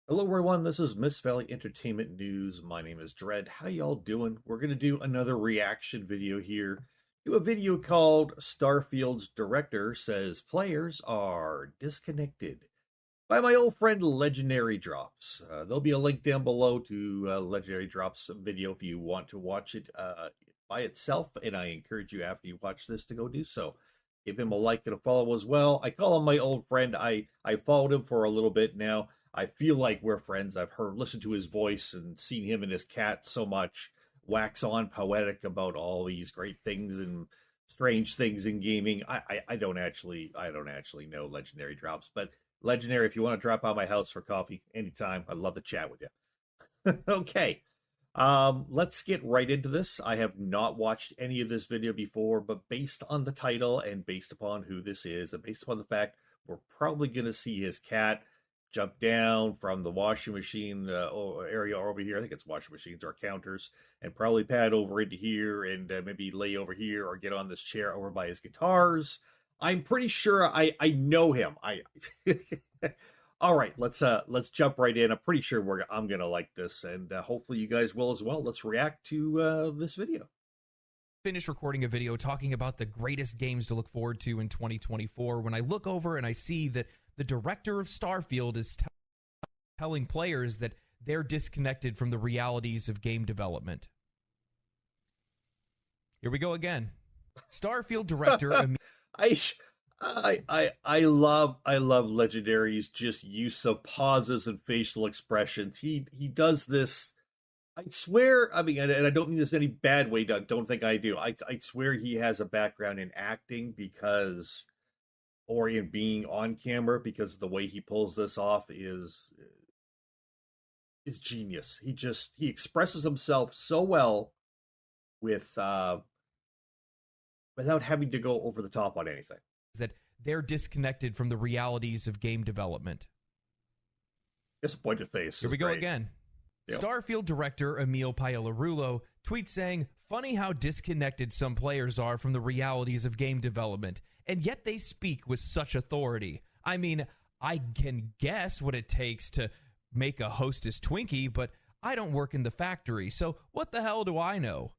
Hello everyone, this is Miss Valley Entertainment News. My name is Dread. How y'all doing? We're gonna do another reaction video here. Do a video called Starfield's director says players are disconnected by my old friend Legendary Drops. There'll be a link down below to Legendary Drops video if you want to watch it by itself, and I encourage you after you watch this to go do so. Give him a like and a follow as well. I call him my old friend. I followed him for a little bit now. I feel like we're friends. I've listened to his voice and seen him and his cat so much wax on poetic about all these great things and strange things in gaming. I don't actually know Legendary Drops, but Legendary, if you want to drop by my house for coffee anytime, I'd love to chat with you. Okay. Let's get right into this. I have not watched any of this video before, but based on the title and based upon who this is, and based upon the fact we're probably going to see his cat jump down from the washing machine area over here. I think it's washing machines or counters, and probably pad over into here and maybe lay over here or get on this chair over by his guitars. I'm pretty sure I know him. All right, let's jump right in. I'm pretty sure I'm gonna like this, and hopefully you guys will as well. Let's react to this video. Finished recording a video talking about the greatest games to look forward to in 2024 when I look over and I see that the director of Starfield is telling players that they're disconnected from the realities of game development. Here we go again. Starfield director I love Legendary's just use of pauses and facial expressions. He does this. I swear, I mean, and I don't mean this in any bad way. Don't think I do. I swear he has a background in acting because, or in being on camera, because the way he pulls this off is genius. He expresses himself so well with without having to go over the top on anything. That they're disconnected from the realities of game development. Disappointed face. Here we go again. Yep. Starfield director Emil Paolarulo tweets saying, "Funny how disconnected some players are from the realities of game development, and yet they speak with such authority. I mean, I can guess what it takes to make a Hostess Twinkie, but I don't work in the factory, so what the hell do I know?"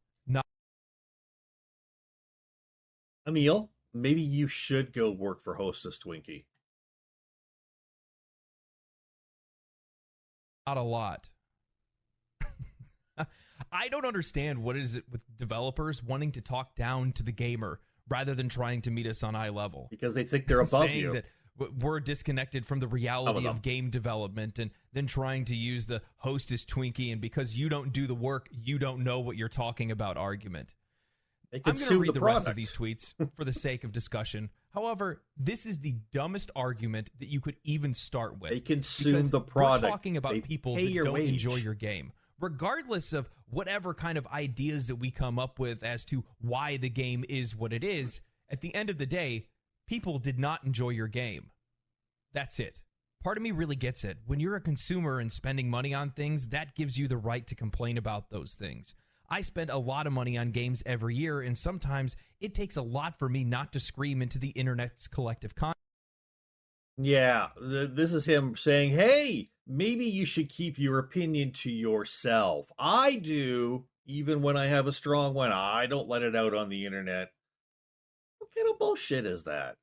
Emil, maybe you should go work for Hostess Twinkie. Not a lot. I don't understand what is it with developers wanting to talk down to the gamer rather than trying to meet us on eye level. Because they think they're above saying you. That we're disconnected from the reality of game development, and then trying to use the Hostess Twinkie and because you don't do the work, you don't know what you're talking about argument. I'm going to read the rest of these tweets for the sake of discussion. However, this is the dumbest argument that you could even start with. They consume the product. We're talking about people that don't enjoy your game. Regardless of whatever kind of ideas that we come up with as to why the game is what it is, at the end of the day, people did not enjoy your game. That's it. Part of me really gets it. When you're a consumer and spending money on things, that gives you the right to complain about those things. I spend a lot of money on games every year, and sometimes it takes a lot for me not to scream into the internet's collective consciousness. Yeah, this is him saying, hey, maybe you should keep your opinion to yourself. I do, even when I have a strong one. I don't let it out on the internet. What kind of bullshit is that?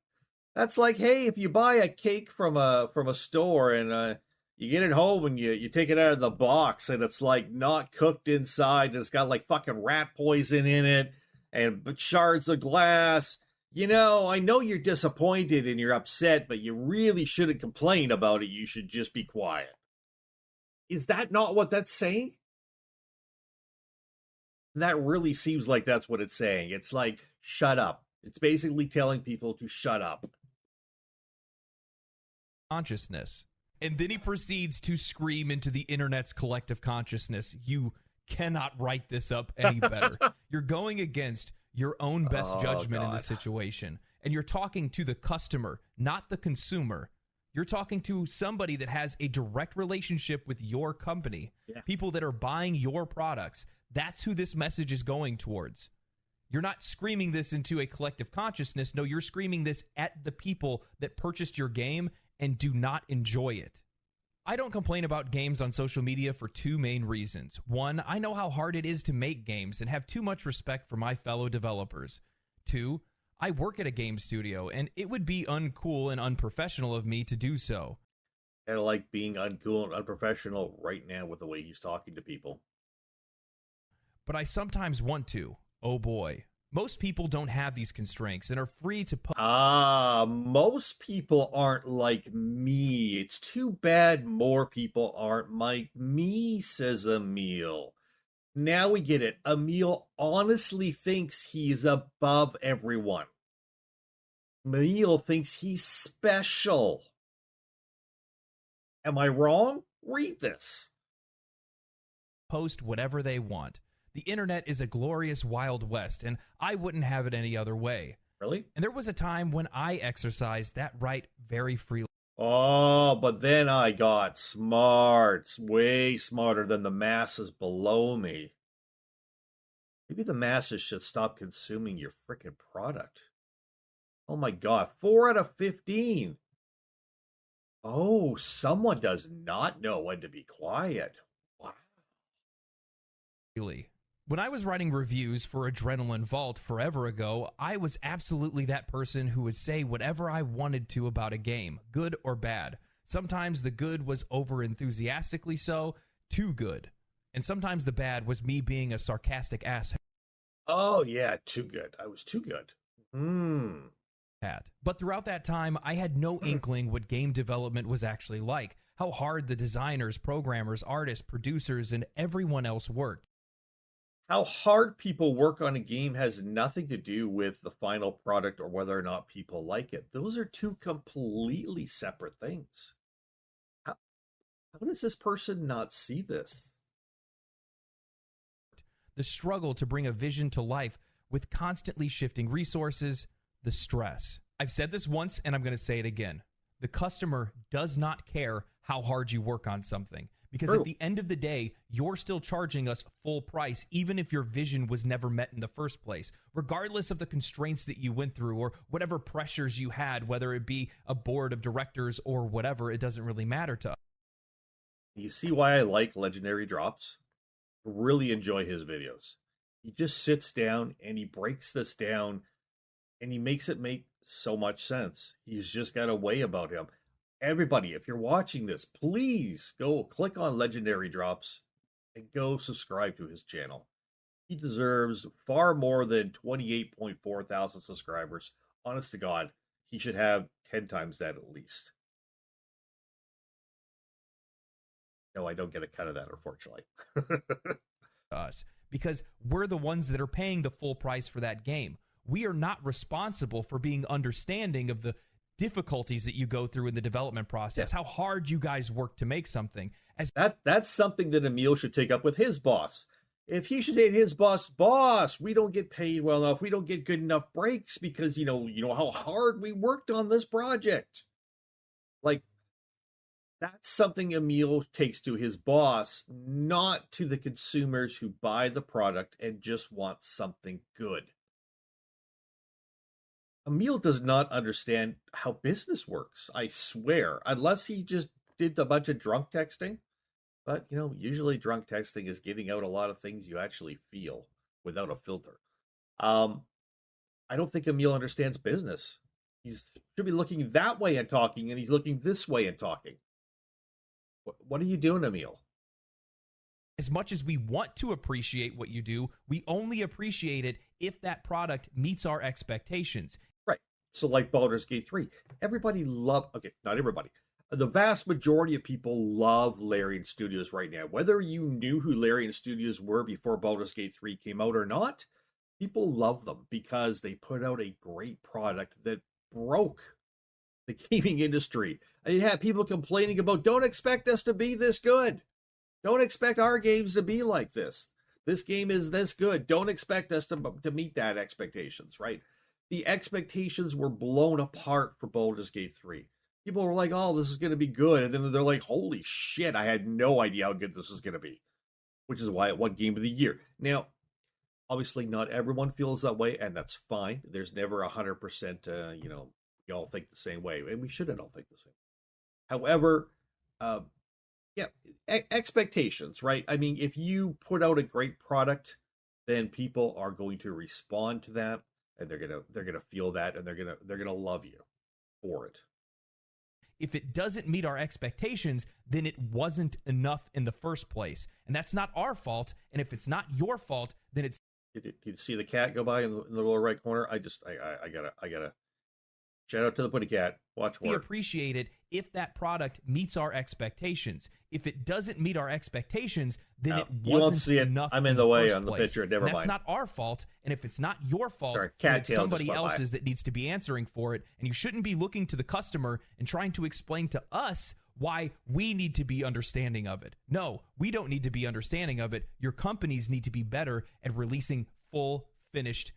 That's like, hey, if you buy a cake from a store and you get it home and you take it out of the box and it's like not cooked inside and it's got like fucking rat poison in it and shards of glass. You know, I know you're disappointed and you're upset, but you really shouldn't complain about it. You should just be quiet. Is that not what that's saying? That really seems like that's what it's saying. It's like, shut up. It's basically telling people to shut up. Consciousness. And then he proceeds to scream into the internet's collective consciousness. You cannot write this up any better. You're going against your own best judgment in this situation. And you're talking to the customer, not the consumer. You're talking to somebody that has a direct relationship with your company. Yeah. People that are buying your products. That's who this message is going towards. You're not screaming this into a collective consciousness. No, you're screaming this at the people that purchased your game and do not enjoy it. I don't complain about games on social media for two main reasons. One, I know how hard it is to make games and have too much respect for my fellow developers. Two, I work at a game studio, and it would be uncool and unprofessional of me to do so. Kind of like being uncool and unprofessional right now with the way he's talking to people. But I sometimes want to. Oh boy. Most people don't have these constraints and are free to most people aren't like me. It's too bad more people aren't like me, says Emil. Now we get it. Emil honestly thinks he's above everyone. Emil thinks he's special. Am I wrong? Read this. post whatever they want. The internet is a glorious Wild West, and I wouldn't have it any other way. Really? And there was a time when I exercised that right very freely. Oh, but then I got smart. Way smarter than the masses below me. Maybe the masses should stop consuming your freaking product. Oh my god, 4 out of 15. Oh, someone does not know when to be quiet. Wow. When I was writing reviews for Adrenaline Vault forever ago, I was absolutely that person who would say whatever I wanted to about a game, good or bad. Sometimes the good was over-enthusiastically so, too good. And sometimes the bad was me being a sarcastic ass. Oh yeah, too good. I was too good. But throughout that time, I had no inkling what game development was actually like, how hard the designers, programmers, artists, producers, and everyone else worked. How hard people work on a game has nothing to do with the final product or whether or not people like it. Those are two completely separate things. How does this person not see this? The struggle to bring a vision to life with constantly shifting resources, the stress. I've said this once and I'm going to say it again. The customer does not care how hard you work on something. Because True. At the end of the day, you're still charging us full price, even if your vision was never met in the first place, regardless of the constraints that you went through or whatever pressures you had, whether it be a board of directors or whatever, it doesn't really matter to us. You see why I like Legendary Drops? Really enjoy his videos. He just sits down and he breaks this down and he makes it make so much sense. He's just got a way about him. Everybody, if you're watching this, please go click on Legendary Drops and go subscribe to his channel. He deserves far more than 28.4 thousand subscribers. Honest to God, he should have 10 times that at least. No, I don't get a cut of that, unfortunately. Us, because we're the ones that are paying the full price for that game. We are not responsible for being understanding of the difficulties that you go through in the development process, how hard you guys work to make something. That's something that Emil should take up with his boss. If he should hit his boss, we don't get paid well enough. We don't get good enough breaks because you know how hard we worked on this project. Like, that's something Emil takes to his boss, not to the consumers who buy the product and just want something good. Emil does not understand how business works, I swear, unless he just did a bunch of drunk texting. But, usually drunk texting is getting out a lot of things you actually feel without a filter. I don't think Emil understands business. He should be looking that way and talking, and he's looking this way and talking. What are you doing, Emil? As much as we want to appreciate what you do, we only appreciate it if that product meets our expectations. Right. So like Baldur's Gate 3, everybody okay, not everybody. The vast majority of people love Larian Studios right now. Whether you knew who Larian Studios were before Baldur's Gate 3 came out or not, people love them because they put out a great product that broke the gaming industry. And you have people complaining about, don't expect us to be this good. Don't expect our games to be like this. This game is this good. Don't expect us to meet that expectations, right? The expectations were blown apart for Baldur's Gate 3. People were like, oh, this is going to be good. And then they're like, holy shit, I had no idea how good this is going to be. Which is why it won Game of the Year. Now, obviously not everyone feels that way, and that's fine. There's never 100%, we all think the same way. And we shouldn't all think the same. However, Yeah, expectations, right? I mean, if you put out a great product, then people are going to respond to that, and they're gonna feel that, and they're gonna love you for it. If it doesn't meet our expectations, then it wasn't enough in the first place. And that's not our fault. And if it's not your fault, then it's Did you see the cat go by in the lower right corner? I gotta shout out to the putty cat. Watch we word. appreciate it if that product meets our expectations. If it doesn't meet our expectations, then No, it you won't wasn't see it. enough I'm in in the way first on the place. picture. Never And that's mind. not our fault. And if it's not your fault, Sorry, then cat it's tail just somebody went by. else's that needs to be answering for it. And you shouldn't be looking to the customer and trying to explain to us why we need to be understanding of it. No, we don't need to be understanding of it. Your companies need to be better at releasing full, finished,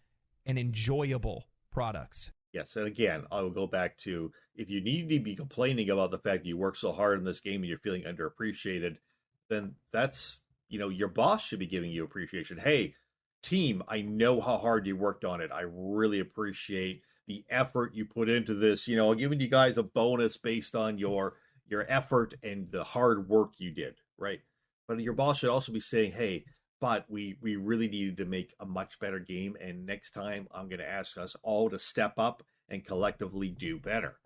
and enjoyable products. Yes, and again, I will go back to, if you need to be complaining about the fact that you work so hard in this game and you're feeling underappreciated, then that's, your boss should be giving you appreciation. Hey, team, I know how hard you worked on it. I really appreciate the effort you put into this. I'm giving you guys a bonus based on your effort and the hard work you did, right? But your boss should also be saying, hey, but we really needed to make a much better game, and next time I'm going to ask us all to step up and collectively do better.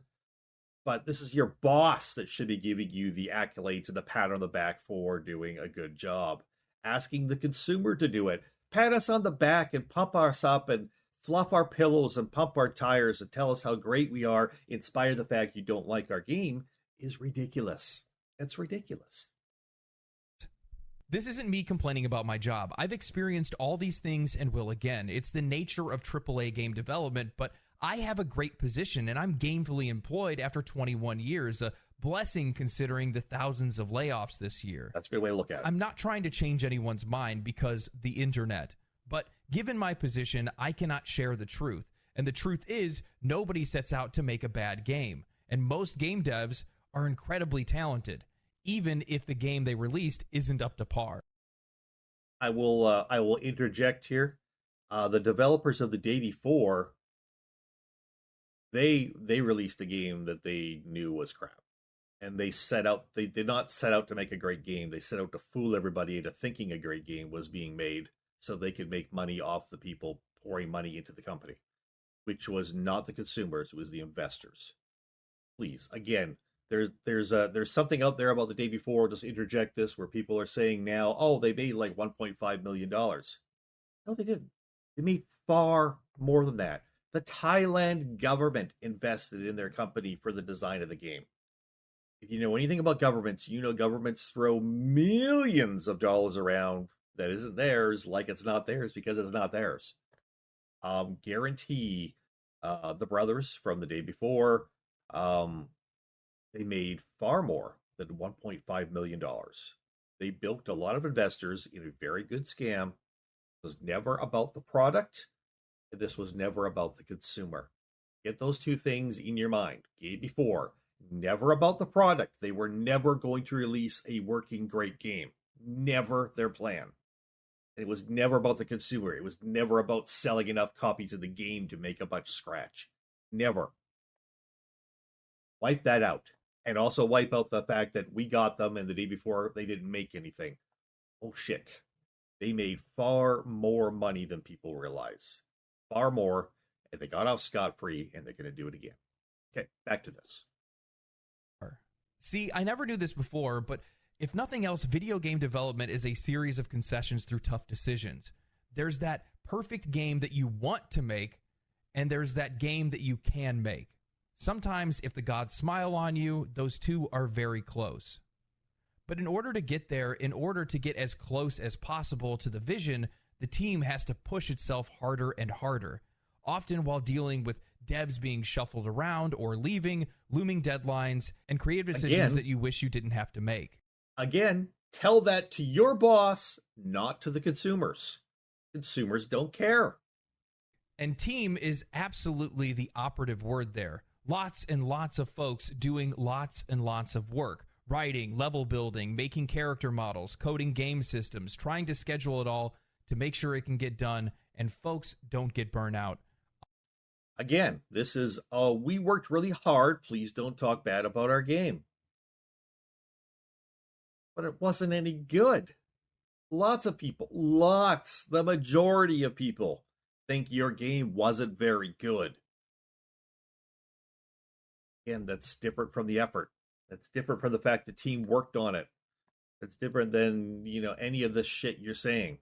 But this is your boss that should be giving you the accolades and the pat on the back for doing a good job, asking the consumer to do it. Pat us on the back and pump us up and fluff our pillows and pump our tires and tell us how great we are in spite of the fact you don't like our game is ridiculous. It's ridiculous. This isn't me complaining about my job. I've experienced all these things and will again. It's the nature of AAA game development, but I have a great position and I'm gainfully employed after 21 years, a blessing considering the thousands of layoffs this year. That's a good way to look at it. I'm not trying to change anyone's mind because the internet, but given my position, I cannot share the truth. And the truth is, nobody sets out to make a bad game. And most game devs are incredibly talented, even if the game they released isn't up to par. I will interject here. The developers of the day before, they released a game that they knew was crap, and they did not set out to make a great game. They set out to fool everybody into thinking a great game was being made so they could make money off the people pouring money into the company, which was not the consumers, it was the investors. Please, again, there's something out there about the day before. Just interject this, where people are saying now, oh, they made like $1.5 million. No, they didn't. They made far more than that. The Thailand government invested in their company for the design of the game. If you know anything about governments, you know governments throw millions of dollars around that isn't theirs, like it's not theirs because it's not theirs. Guarantee the brothers from the day before, they made far more than $1.5 million. They bilked a lot of investors in a very good scam. It was never about the product. This was never about the consumer. Get those two things in your mind. Game before, never about the product. They were never going to release a working great game. Never their plan. And it was never about the consumer. It was never about selling enough copies of the game to make a bunch of scratch. Never. Wipe that out. And also wipe out the fact that we got them and the day before they didn't make anything. Oh shit. They made far more money than people realize. Far more. And they got off scot-free, and they're going to do it again. Okay, back to this. See, I never knew this before, but if nothing else, video game development is a series of concessions through tough decisions. There's that perfect game that you want to make, and there's that game that you can make. Sometimes, if the gods smile on you, those two are very close. But in order to get there, in order to get as close as possible to the vision, the team has to push itself harder and harder, often while dealing with devs being shuffled around or leaving, looming deadlines, and creative decisions that you wish you didn't have to make. Again, tell that to your boss, not to the consumers. Consumers don't care. And team is absolutely the operative word there. Lots and lots of folks doing lots and lots of work. Writing, level building, making character models, coding game systems, trying to schedule it all to make sure it can get done, and folks don't get burnt out. Again, this is, we worked really hard. Please don't talk bad about our game. but it wasn't any good. Lots of people, the majority of people think your game wasn't very good. And that's different from the effort. That's different from the fact the team worked on it. It's different than, any of the shit you're saying.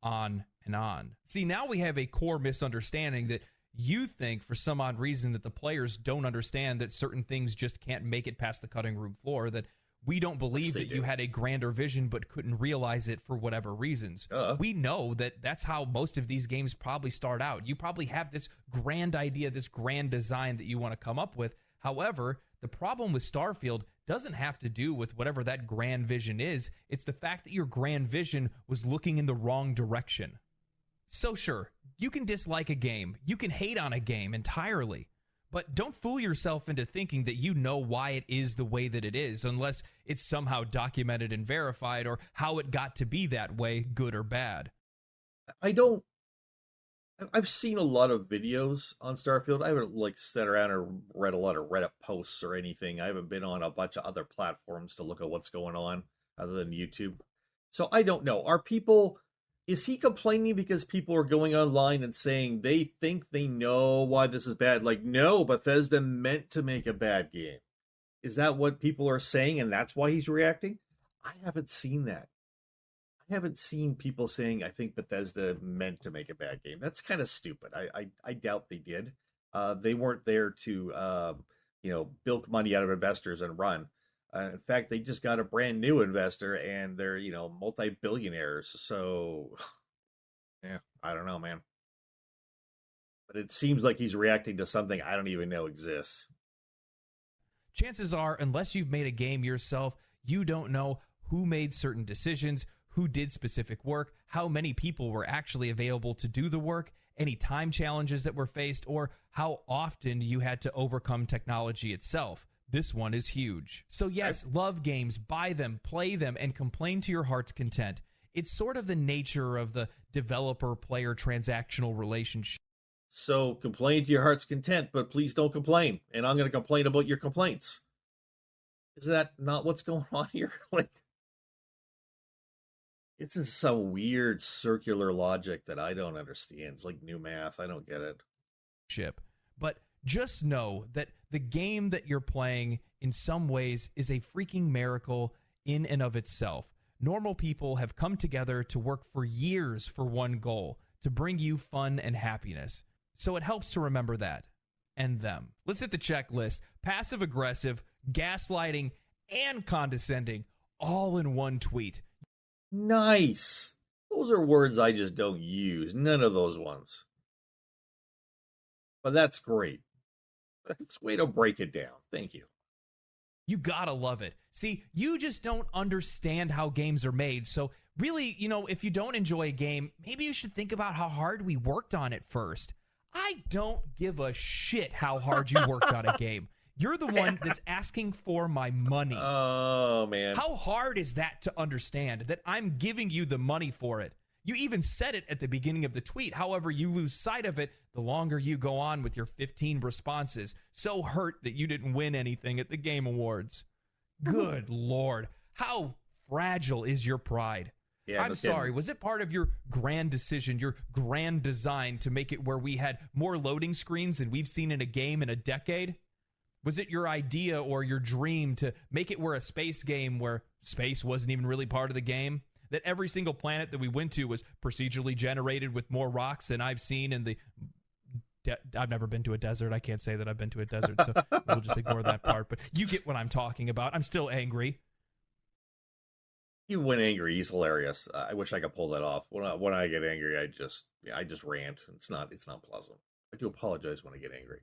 On and on. See, now we have a core misunderstanding that you think for some odd reason that the players don't understand that certain things just can't make it past the cutting room floor, that we don't believe that you had a grander vision but couldn't realize it for whatever reasons. We know that that's how most of these games probably start out. You probably have this grand idea, this grand design that you want to come up with. However, the problem with Starfield doesn't have to do with whatever that grand vision is. It's the fact that your grand vision was looking in the wrong direction. So sure, you can dislike a game, you can hate on a game entirely, but don't fool yourself into thinking that you know why it is the way that it is unless it's somehow documented and verified or how it got to be that way, good or bad. I've seen a lot of videos on Starfield. I haven't sat around and read a lot of Reddit posts or anything. I haven't been on a bunch of other platforms to look at what's going on other than YouTube. So I don't know. Is he complaining because people are going online and saying they think they know why this is bad? No, Bethesda meant to make a bad game. Is that what people are saying and that's why he's reacting? I haven't seen that. I haven't seen people saying, I think Bethesda meant to make a bad game. That's kind of stupid. I doubt they did. They weren't there to, bilk money out of investors and run. In fact, they just got a brand new investor and they're, multi-billionaires. So, yeah, I don't know, man. But it seems like he's reacting to something I don't even know exists. Chances are, unless you've made a game yourself, you don't know who made certain decisions, who did specific work, how many people were actually available to do the work, any time challenges that were faced, or how often you had to overcome technology itself. This one is huge. So yes, love games, buy them, play them, and complain to your heart's content. It's sort of the nature of the developer-player transactional relationship. So complain to your heart's content, but please don't complain. And I'm going to complain about your complaints. Is that not what's going on here? It's in some weird circular logic that I don't understand. It's like new math. I don't get it. But just know that the game that you're playing in some ways is a freaking miracle in and of itself. Normal people have come together to work for years for one goal, to bring you fun and happiness. So it helps to remember that and them. Let's hit the checklist. Passive aggressive, gaslighting, and condescending all in one tweet. Nice. Those are words I just don't use. None of those ones. But that's great. That's a way to break it down. Thank you. You gotta love it. See, you just don't understand how games are made. So really, if you don't enjoy a game, maybe you should think about how hard we worked on it first. I don't give a shit how hard you worked on a game. You're the one that's asking for my money. Oh, man. How hard is that to understand that I'm giving you the money for it? You even said it at the beginning of the tweet. However, you lose sight of it the longer you go on with your 15 responses. So hurt that you didn't win anything at the Game Awards. Good Lord. How fragile is your pride? Yeah, I'm sorry. Was it part of your grand decision, your grand design to make it where we had more loading screens than we've seen in a game in a decade? Was it your idea or your dream to make it where a space game where space wasn't even really part of the game? That every single planet that we went to was procedurally generated with more rocks than I've seen in the... I've never been to a desert. I can't say that I've been to a desert, so we'll just ignore that part. But you get what I'm talking about. I'm still angry. Even when angry, he's hilarious. I wish I could pull that off. When I get angry, I just rant. It's not pleasant. I do apologize when I get angry.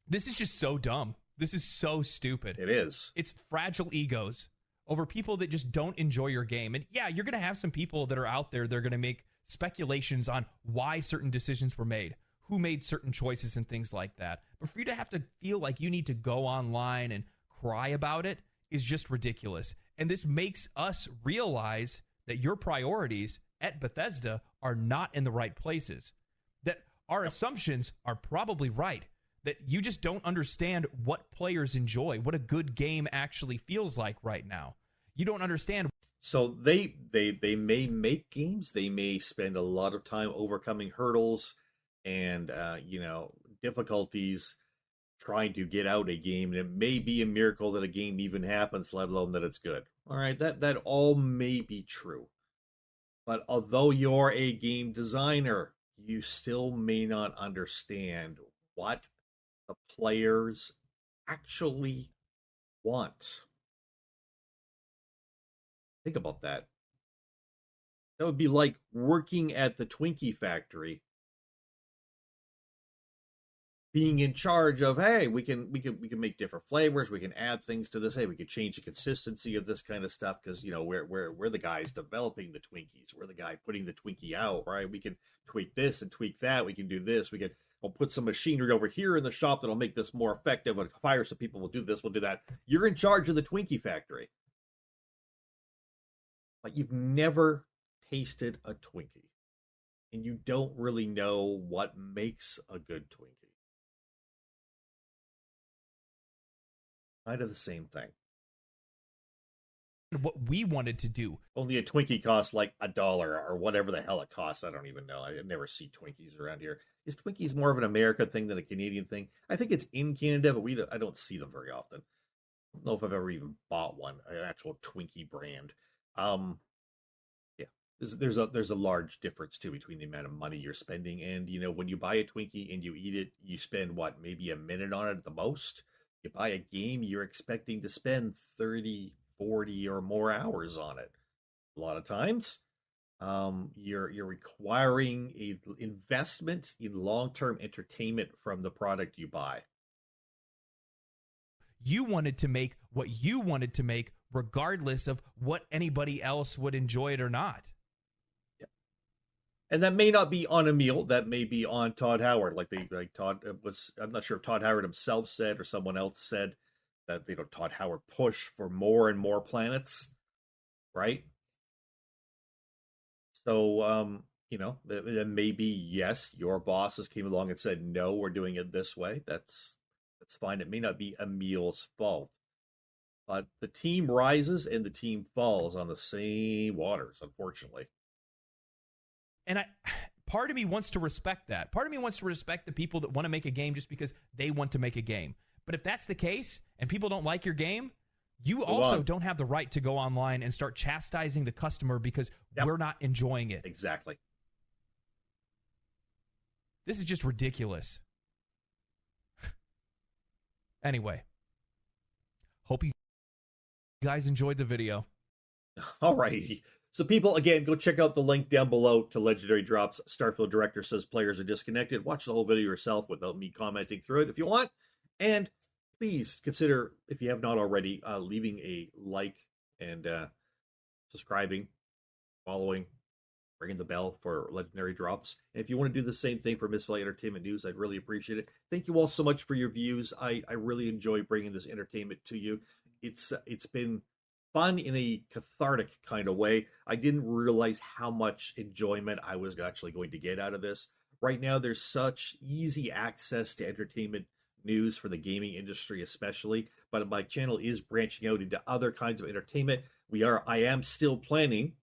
This is just so dumb. This is so stupid. It is. It's fragile egos over people that just don't enjoy your game. And yeah, you're going to have some people that are out there. They're going to make speculations on why certain decisions were made, who made certain choices and things like that. But for you to have to feel like you need to go online and cry about it is just ridiculous. And this makes us realize that your priorities at Bethesda are not in the right places, that our assumptions are probably right, that you just don't understand what players enjoy, what a good game actually feels like right now. You don't understand. So they may make games, they may spend a lot of time overcoming hurdles and difficulties trying to get out a game, and it may be a miracle that a game even happens, let alone that it's good. All right, that all may be true. But although you're a game designer, you still may not understand what the players actually want. Think about that. That would be like working at the Twinkie factory, being in charge of, hey, we can make different flavors, we can add things to this, hey, we can change the consistency of this kind of stuff, because we're the guys developing the Twinkies, we're the guy putting the Twinkie out, right? We can tweak this and tweak that, we can do this, we'll put some machinery over here in the shop that'll make this more effective, and fire some people, will do this, we'll do that. You're in charge of the Twinkie factory, but you've never tasted a Twinkie, and you don't really know what makes a good Twinkie. Kind of the same thing. What we wanted to do. Only a Twinkie costs like $1 or whatever the hell it costs. I don't even know. I never see Twinkies around here. Is Twinkies more of an American thing than a Canadian thing? I think it's in Canada, but I don't see them very often. I don't know if I've ever even bought one, an actual Twinkie brand. Yeah, there's a large difference too between the amount of money you're spending, and when you buy a Twinkie and you eat it, you spend what, maybe a minute on it at the most. You buy a game, you're expecting to spend 30, 40 or more hours on it. A lot of times, you're requiring a investment in long-term entertainment from the product you buy. You wanted to make what you wanted to make, regardless of what anybody else would enjoy it or not. And that may not be on Emil, that may be on Todd Howard. Like Todd was, I'm not sure if Todd Howard himself said or someone else said that Todd Howard pushed for more and more planets, right? So then maybe yes, your bosses came along and said no, we're doing it this way. That's fine. It may not be Emil's fault, but the team rises and the team falls on the same waters, unfortunately. And part of me wants to respect that. Part of me wants to respect the people that want to make a game just because they want to make a game. But if that's the case and people don't like your game, you also don't have the right to go online and start chastising the customer because we're not enjoying it. Exactly. This is just ridiculous. Anyway, hope you guys enjoyed the video. All righty. So people, again, go check out the link down below to Legendary Drops. Starfield Director says players are disconnected. Watch the whole video yourself without me commenting through it if you want. And please consider, if you have not already, leaving a like and subscribing, following, ringing the bell for Legendary Drops. And if you want to do the same thing for Miss Valley Entertainment News, I'd really appreciate it. Thank you all so much for your views. I really enjoy bringing this entertainment to you. It's been fun in a cathartic kind of way. I didn't realize how much enjoyment I was actually going to get out of this. Right now, there's such easy access to entertainment news for the gaming industry especially, but my channel is branching out into other kinds of entertainment. I am still planning,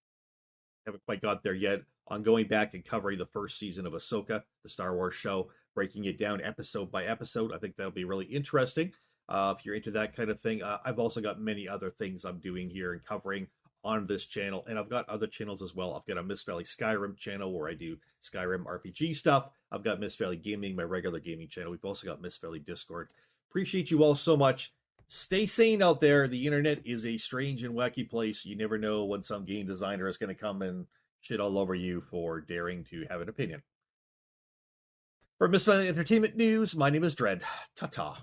haven't quite got there yet, on going back and covering the first season of Ahsoka, the Star Wars show, breaking it down episode by episode. I think that'll be really interesting. If you're into that kind of thing, I've also got many other things I'm doing here and covering on this channel, and I've got other channels as well. I've got a Miss Valley Skyrim channel where I do Skyrim RPG stuff. I've got Miss Valley Gaming, my regular gaming channel. We've also got Miss Valley Discord. Appreciate you all so much. Stay sane out there. The internet is a strange and wacky place. You never know when some game designer is going to come and shit all over you for daring to have an opinion. For Miss Valley Entertainment News, my name is Dread. Ta-ta.